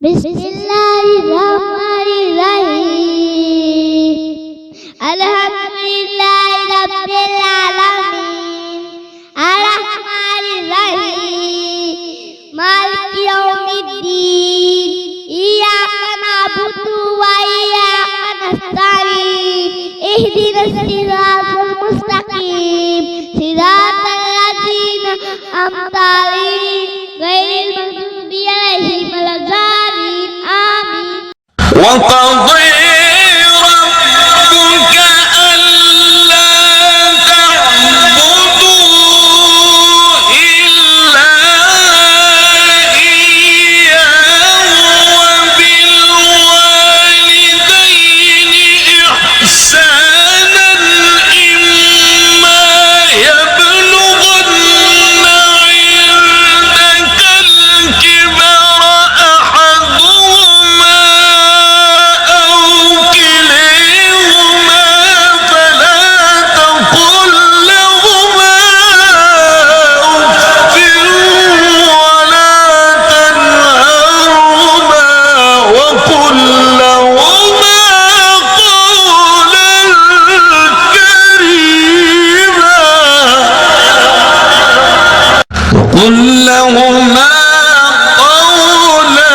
Bismillahirrahmanirrahim. Alhamdulillahi Rabbil Alamin. Ar-Rahmanir-Rahim. Maliki Yawmiddin. Iyyaka na'budu wa iyyaka nasta'in. Ihdinas siratal mustaqim. Siratal ladzina an'amta 'alaihim ghairil maghdubi 'alaihim waladdallin. Amin. وقضي ربك ألا تعبدوا إلا إياه وبالوالدين إحسانا إما يبلغن عندك الكبر أحدهما أو كليهما فلا تقل لهما أف ولا تنهرهما وقل لهما قولا كريما وقل لهما قولا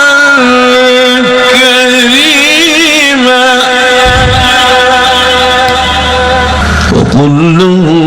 كريما وقل لهما